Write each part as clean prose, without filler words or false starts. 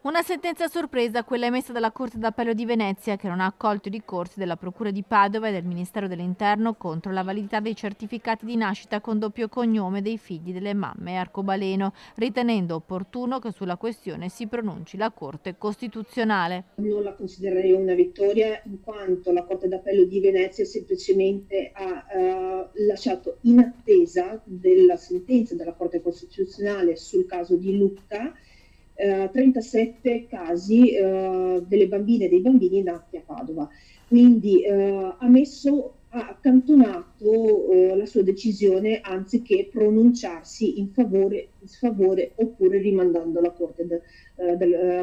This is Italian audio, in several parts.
Una sentenza a sorpresa, quella emessa dalla Corte d'Appello di Venezia, che non ha accolto i ricorsi della Procura di Padova e del Ministero dell'Interno contro la validità dei certificati di nascita con doppio cognome dei figli delle mamme Arcobaleno, ritenendo opportuno che sulla questione si pronunci la Corte Costituzionale. Non la considererei una vittoria, in quanto la Corte d'Appello di Venezia semplicemente ha lasciato in attesa della sentenza della Corte Costituzionale sul caso di Lucca 37 casi delle bambine e dei bambini nati a Padova. Quindi ha accantonato la sua decisione anziché pronunciarsi in sfavore oppure rimandando la Corte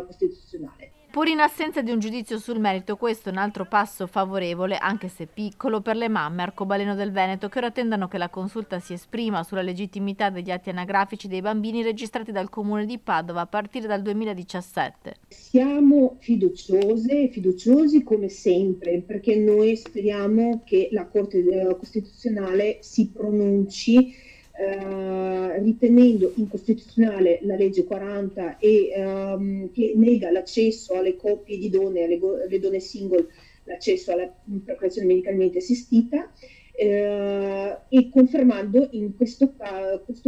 Costituzionale. Pur in assenza di un giudizio sul merito, questo è un altro passo favorevole, anche se piccolo, per le mamme Arcobaleno del Veneto, che ora attendono che la consulta si esprima sulla legittimità degli atti anagrafici dei bambini registrati dal Comune di Padova a partire dal 2017. Siamo fiduciose e fiduciosi come sempre, perché noi speriamo che la Corte Costituzionale si pronunci ritenendo incostituzionale la legge 40 che nega l'accesso alle coppie di donne, alle donne single, l'accesso alla procreazione medicalmente assistita e confermando in questo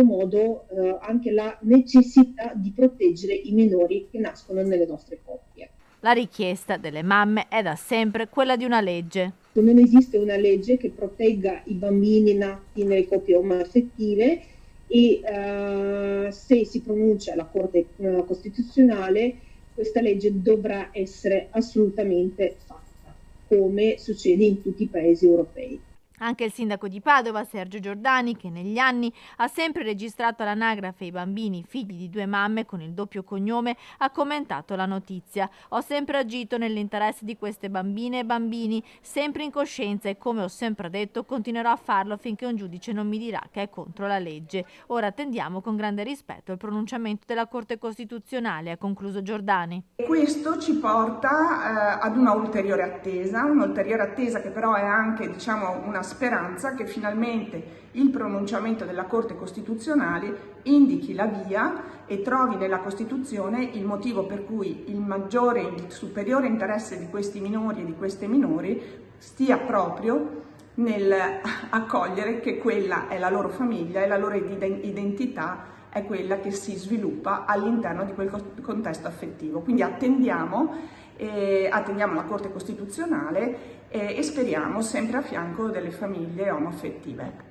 modo anche la necessità di proteggere i minori che nascono nelle nostre coppie. La richiesta delle mamme è da sempre quella di una legge. Non esiste una legge che protegga i bambini nati nelle coppie omoaffettive e se si pronuncia la Corte Costituzionale, questa legge dovrà essere assolutamente fatta, come succede in tutti i paesi europei. Anche il sindaco di Padova, Sergio Giordani, che negli anni ha sempre registrato all'anagrafe i bambini figli di due mamme con il doppio cognome, ha commentato la notizia. Ho sempre agito nell'interesse di queste bambine e bambini, sempre in coscienza, e come ho sempre detto continuerò a farlo finché un giudice non mi dirà che è contro la legge. Ora attendiamo con grande rispetto il pronunciamento della Corte Costituzionale, ha concluso Giordani. Questo ci porta ad una ulteriore attesa che però è anche, una speranza che finalmente il pronunciamento della Corte Costituzionale indichi la via e trovi nella Costituzione il motivo per cui il superiore interesse di questi minori e di queste minori stia proprio nel accogliere che quella è la loro famiglia e la loro identità è quella che si sviluppa all'interno di quel contesto affettivo. Quindi attendiamo la Corte Costituzionale e speriamo sempre a fianco delle famiglie omoaffettive.